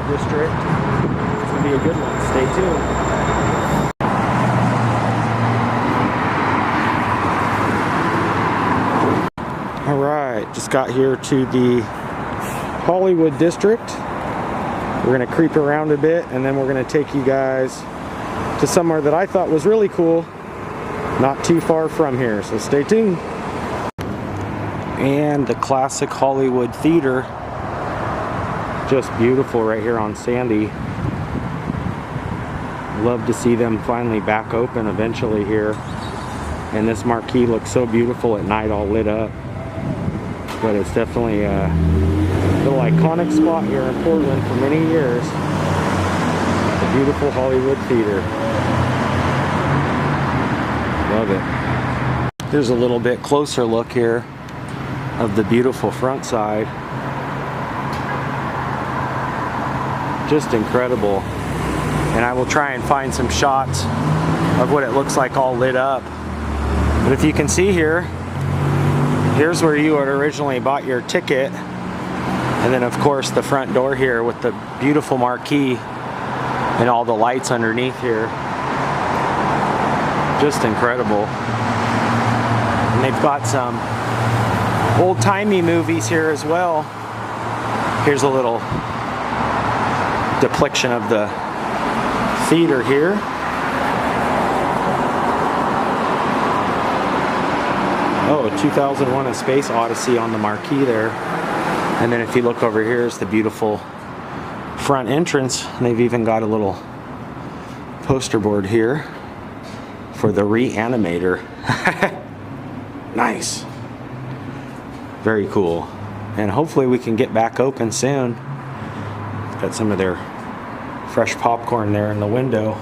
District. It's going to be a good one. Stay tuned. All right, just got here to the Hollywood District. We're going to creep around a bit, and then we're going to take you guys to somewhere that I thought was really cool, not too far from here. So stay tuned. And the classic Hollywood Theater. Just beautiful right here on Sandy. Love to see them finally back open eventually here. And this marquee looks so beautiful at night, all lit up. But it's definitely a little iconic spot here in Portland for many years. The beautiful Hollywood Theater. Love it. Here's a little bit closer look here of the beautiful front side. Just incredible. And I will try and find some shots of what it looks like all lit up. But if you can see here, here's where you had originally bought your ticket. And then of course the front door here with the beautiful marquee and all the lights underneath here. Just incredible. And they've got some old-timey movies here as well. Here's a little depiction of the theater here. Oh, 2001: A Space Odyssey on the marquee there. And then if you look over here is the beautiful front entrance. And they've even got a little poster board here for the Reanimator. Nice. Very cool. And hopefully we can get back open soon. Got some of their fresh popcorn there in the window.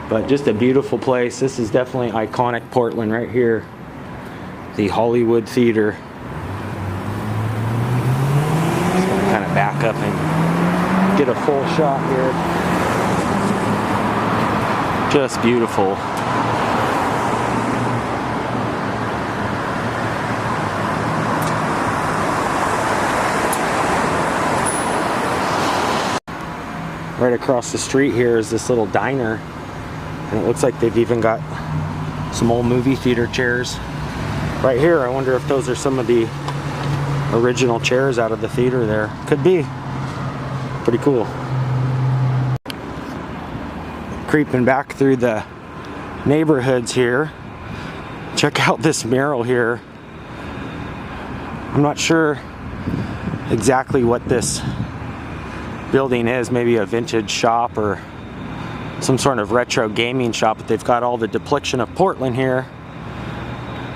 But just a beautiful place. This is definitely iconic Portland right here. The Hollywood Theater. Just gonna kind of back up and get a full shot here. Just beautiful. Right across the street here is this little diner, and it looks like they've even got some old movie theater chairs right here. I wonder if those are some of the original chairs out of the theater there. Could be. Pretty cool. Creeping back through the neighborhoods here. Check out this mural here. I'm not sure exactly what this building is. Maybe a vintage shop or some sort of retro gaming shop, but they've got all the depiction of Portland here.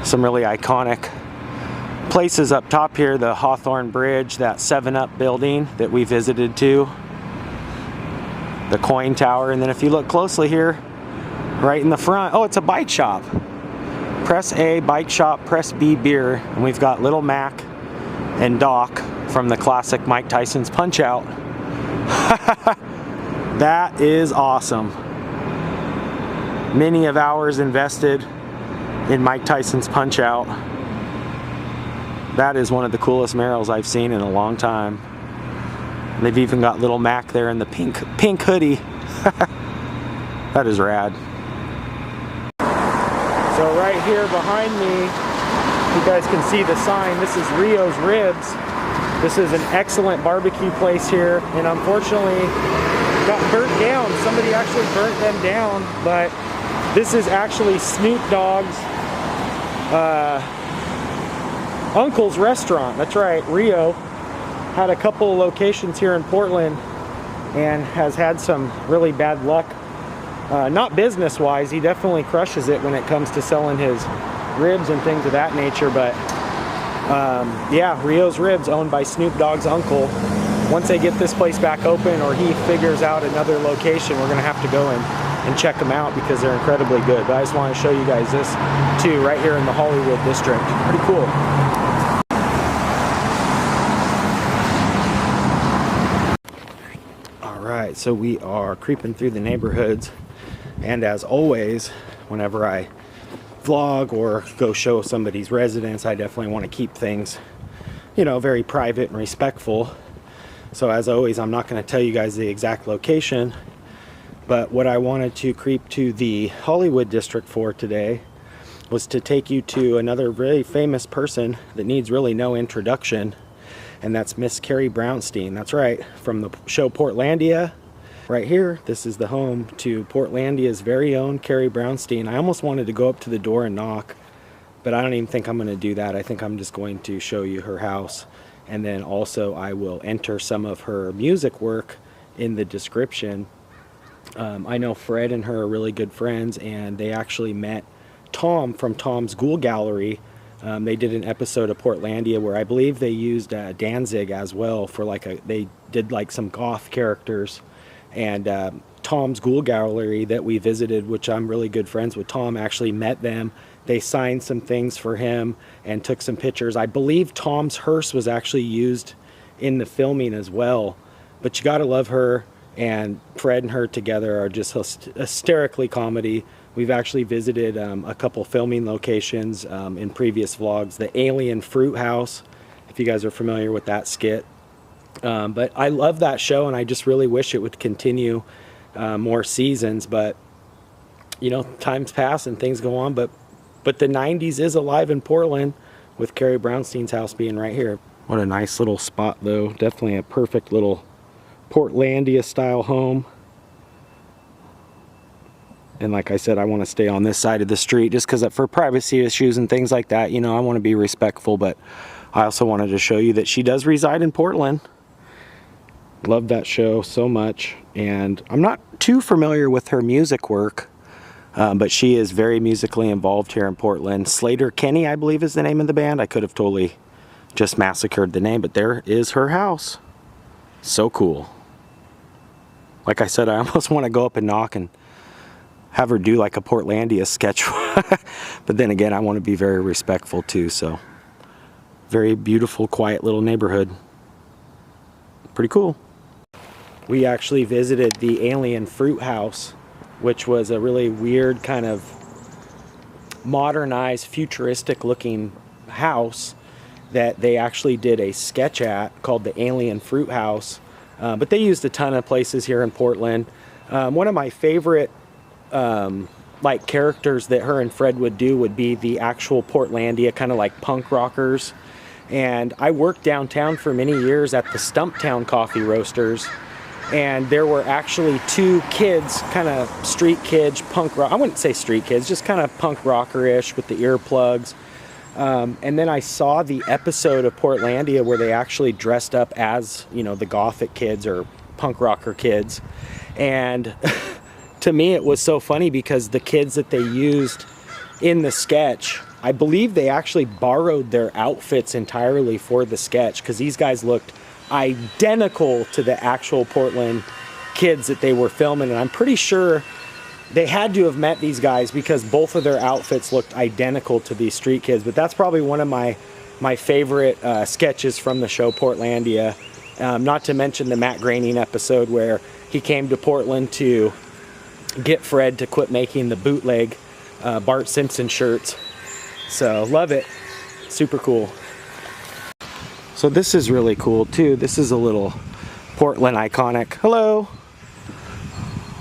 Some really iconic places up top here. The Hawthorne Bridge, that 7-Up building that we visited too, the Coin Tower, and then if you look closely here right in the front, oh, it's a bike shop. Press A bike shop, press B beer, and we've got Little Mac and Doc from the classic Mike Tyson's Punch-Out. That is awesome. Many of hours invested in Mike Tyson's Punch-Out. That is one of the coolest murals I've seen in a long time. And they've even got Little Mac there in the pink hoodie. That is rad. So right here behind me, you guys can see the sign. This is Rio's Ribs. This is an excellent barbecue place here, and unfortunately got burnt down. Somebody actually burnt them down, but this is actually Snoop Dogg's uncle's restaurant. That's right, Rio had a couple of locations here in Portland and has had some really bad luck. Not business-wise, he definitely crushes it when it comes to selling his ribs and things of that nature, but Yeah, Rio's Ribs, owned by Snoop Dogg's uncle. Once they get this place back open or he figures out another location, we're gonna have to go and check them out because they're incredibly good. But I just want to show you guys this too, right here in the Hollywood district. Pretty cool. Alright, so we are creeping through the neighborhoods, and as always, whenever I vlog or go show somebody's residence, I definitely want to keep things, you know, very private and respectful. So as always, I'm not going to tell you guys the exact location, but what I wanted to creep to the Hollywood district for today was to take you to another very famous person that needs really no introduction, and that's Miss Carrie Brownstein. That's right, from the show Portlandia. Right here, this is the home to Portlandia's very own Carrie Brownstein. I almost wanted to go up to the door and knock, but I don't even think I'm going to do that. I think I'm just going to show you her house, and then also I will enter some of her music work in the description. I know Fred and her are really good friends, and they actually met Tom from Tom's Ghoul Gallery. They did an episode of Portlandia where I believe they used Danzig as well for they did like some goth characters. And Tom's Ghoul Gallery that we visited, which I'm really good friends with Tom, actually met them. They signed some things for him and took some pictures. I believe Tom's hearse was actually used in the filming as well. But you gotta love her, and Fred and her together are just hysterically comedy. We've actually visited a couple filming locations in previous vlogs. The Alien Fruit House, if you guys are familiar with that skit. But I love that show, and I just really wish it would continue more seasons. But you know, times pass and things go on. But the 90s is alive in Portland, with Carrie Brownstein's house being right here. What a nice little spot, though. Definitely a perfect little Portlandia style home. And like I said, I want to stay on this side of the street just because for privacy issues and things like that, you know, I want to be respectful. But I also wanted to show you that she does reside in Portland. Love that show so much, and I'm not too familiar with her music work, but she is very musically involved here in Portland. Slater Kenny, I believe, is the name of the band. I could have totally just massacred the name, but there is her house. So cool. Like I said, I almost want to go up and knock and have her do like a Portlandia sketch. But then again, I want to be very respectful too, so very beautiful, quiet little neighborhood. Pretty cool. We actually visited the Alien Fruit House, which was a really weird kind of modernized, futuristic looking house that they actually did a sketch at called the Alien Fruit House. But they used a ton of places here in Portland. One of my favorite like characters that her and Fred would do would be the actual Portlandia kind of like punk rockers. And I worked downtown for many years at the Stumptown Coffee Roasters, and there were actually two kids, kind of street kids, punk rock. I wouldn't say street kids, just kind of punk rocker-ish with the earplugs. And then I saw the episode of Portlandia where they actually dressed up as, you know, the gothic kids or punk rocker kids. And to me, it was so funny because the kids that they used in the sketch, I believe they actually borrowed their outfits entirely for the sketch, because these guys looked identical to the actual Portland kids that they were filming. And I'm pretty sure they had to have met these guys because both of their outfits looked identical to these street kids. But that's probably one of my favorite sketches from the show Portlandia. Not to mention the Matt Groening episode where he came to Portland to get Fred to quit making the bootleg Bart Simpson shirts. So love it. Super cool. So this is really cool too. This is a little Portland iconic. Hello.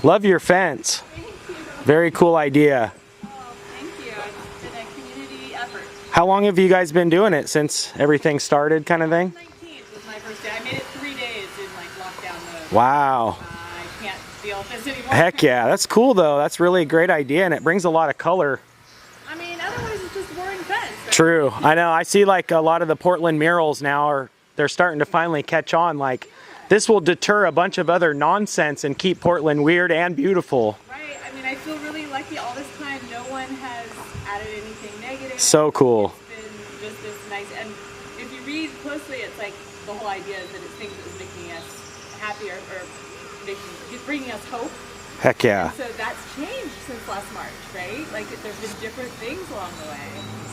Love your fence. Thank you. Very cool idea. Oh, thank you. It's been a community effort. How long have you guys been doing it? Since everything started, kind of thing? 19th was my first day. I made it 3 days in like lockdown mode. Wow. I can't deal with this anymore. Heck yeah. That's cool though. That's really a great idea, and it brings a lot of color. I mean, otherwise it's just boring fence. Right? True. I know. I see like a lot of the Portland murals now they're starting to finally catch on. Like, this will deter a bunch of other nonsense and keep Portland weird and beautiful. Right. I mean, I feel really lucky all this time. No one has added anything negative. So cool. It's been just this nice, and you read closely, it's like the whole idea is that it's things that is making us happier or bringing us hope. Heck yeah. And so that's changed since last March, right? Like there's been different things along the way.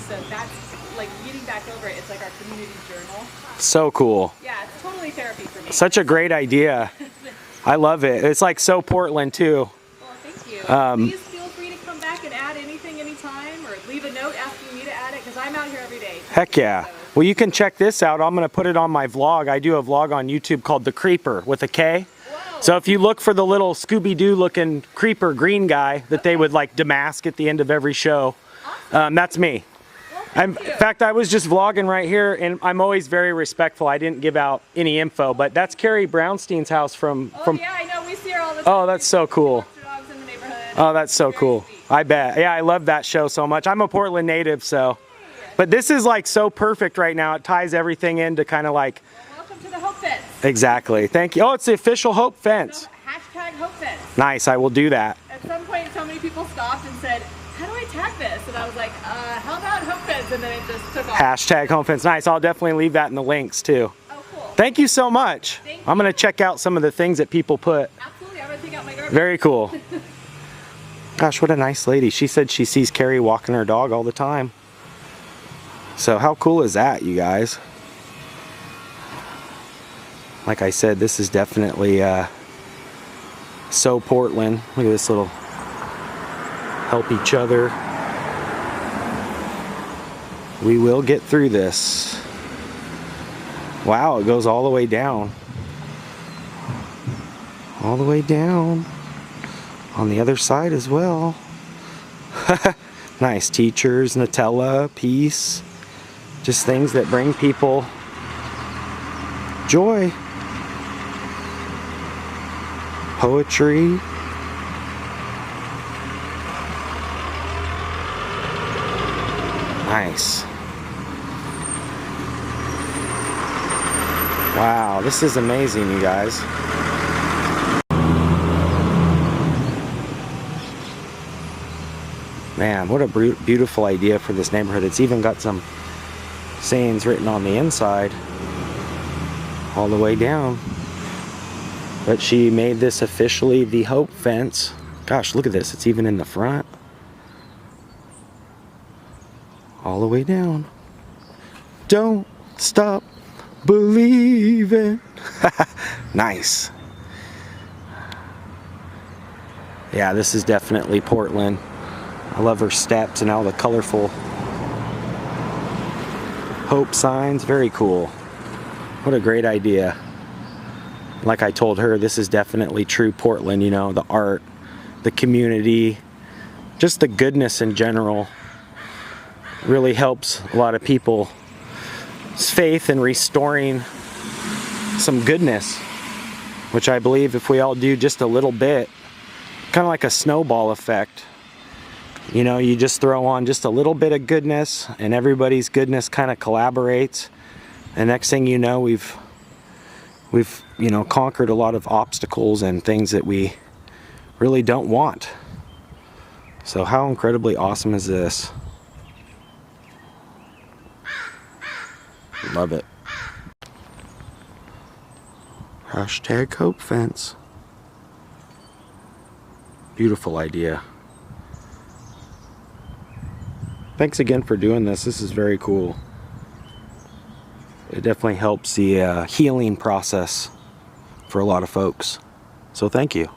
So that's like reading back over it. It's like our community journal. So cool. Yeah, it's totally therapy for me. Such a great idea. I love it. It's like so Portland too. Well, thank you. Please feel free to come back and add anything anytime, or leave a note asking me to add it, because I'm out here every day. Heck yeah. So. Well, you can check this out. I'm going to put it on my vlog. I do a vlog on YouTube called The Kreeper with a K. Whoa. So if you look for the little Scooby-Doo looking creeper green guy that they would like demask at the end of every show, Awesome. that's me. Well, In fact, I was just vlogging right here, and I'm always very respectful. I didn't give out any info, but that's Carrie Brownstein's house from. Yeah, I know. We see her all the time. Oh, that's so cool. We walk the dogs in the neighborhood. Oh, that's so Very cool. sweet. I bet. Yeah, I love that show so much. I'm a Portland native, so. But this is like so perfect right now. It ties everything into kind of like. Well, welcome to the Hope Fence. Exactly. Thank you. Oh, it's the official Hope Fence. So, hashtag Hope Fence. Nice. I will do that. At some point, so many people stopped and said, how do I tag this? And I was like, how about Hope Fence? And then it just took off. Hashtag Home Fence. Nice. I'll definitely leave that in the links too. Oh, cool. Thank you so much. Thank I'm going you. to check out some of the things that people put. Absolutely. I'm going to take out my garbage. Very cool. Gosh, what a nice lady. She said she sees Carrie walking her dog all the time. So how cool is that, you guys? Like I said, this is definitely so Portland. Look at this little help each other. We will get through this. Wow, it goes all the way down. All the way down. On the other side as well. Nice. Teachers, Nutella, peace. Just things that bring people joy. Poetry. Nice. Wow, this is amazing, you guys. Man, what a beautiful idea for this neighborhood. It's even got some sayings written on the inside all the way down. But she made this officially the Hope Fence. Gosh, look at this. It's even in the front. All the way down. Don't stop believing. Nice. Yeah, this is definitely Portland. I love her steps and all the colorful hope signs. Very cool. What a great idea. Like I told her, this is definitely true Portland, you know, the art, the community, just the goodness in general really helps a lot of people's faith in restoring some goodness, which I believe if we all do just a little bit, kind of like a snowball effect. You know, you just throw on just a little bit of goodness and everybody's goodness kind of collaborates. And next thing you know, we've you know, conquered a lot of obstacles and things that we really don't want. So how incredibly awesome is this? Love it. Hashtag Hope Fence. Beautiful idea. Thanks again for doing this. This is very cool. It definitely helps the healing process for a lot of folks. So thank you.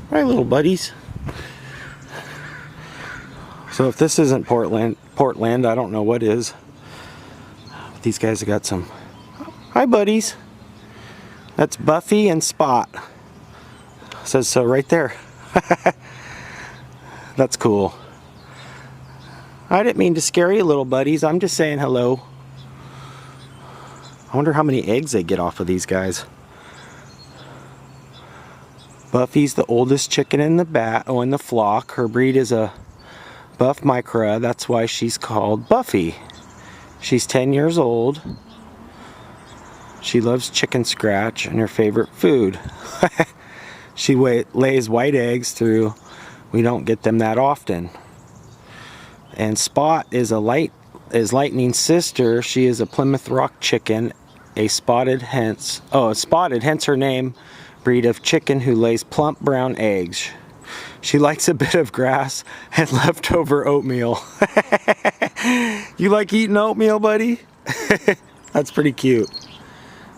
All right, little buddies. So if this isn't Portland, I don't know what is. These guys have got some. Hi, buddies. That's Buffy and Spot. Says so right there. That's cool. I didn't mean to scare you, little buddies. I'm just saying hello. I wonder how many eggs they get off of these guys. Buffy's the oldest chicken in the flock. Her breed is a Buff Micra. That's why she's called Buffy. She's 10 years old. She loves chicken scratch and her favorite food. She lays white eggs through. We don't get them that often. And Spot is Lightning's sister. She is a Plymouth Rock chicken, spotted, hence her name, breed of chicken who lays plump brown eggs. She likes a bit of grass and leftover oatmeal. You like eating oatmeal, buddy? That's pretty cute.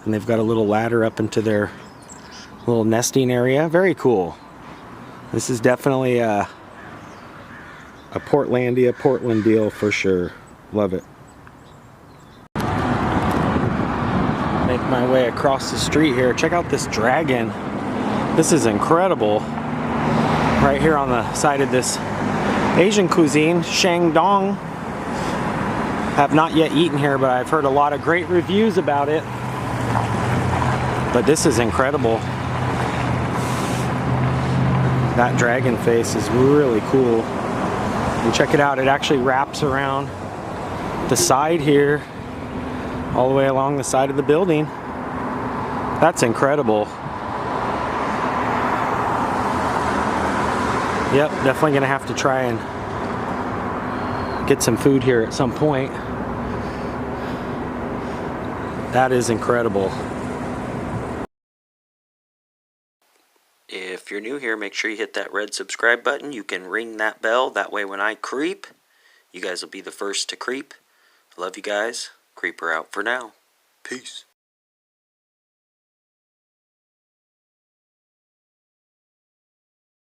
And they've got a little ladder up into their little nesting area. Very cool. This is definitely a Portlandia, Portland deal for sure. Love it. Make my way across the street here. Check out this dragon. This is incredible. Right here on the side of this Asian cuisine, Shandong. Have not yet eaten here, but I've heard a lot of great reviews about it. But this is incredible. That dragon face is really cool. And check it out, it actually wraps around the side here, all the way along the side of the building. That's incredible. Yep, definitely gonna have to try and get some food here at some point. That is incredible. If you're new here, make sure you hit that red subscribe button. You can ring that bell. That way when I creep, you guys will be the first to creep. Love you guys. Creeper out for now. Peace.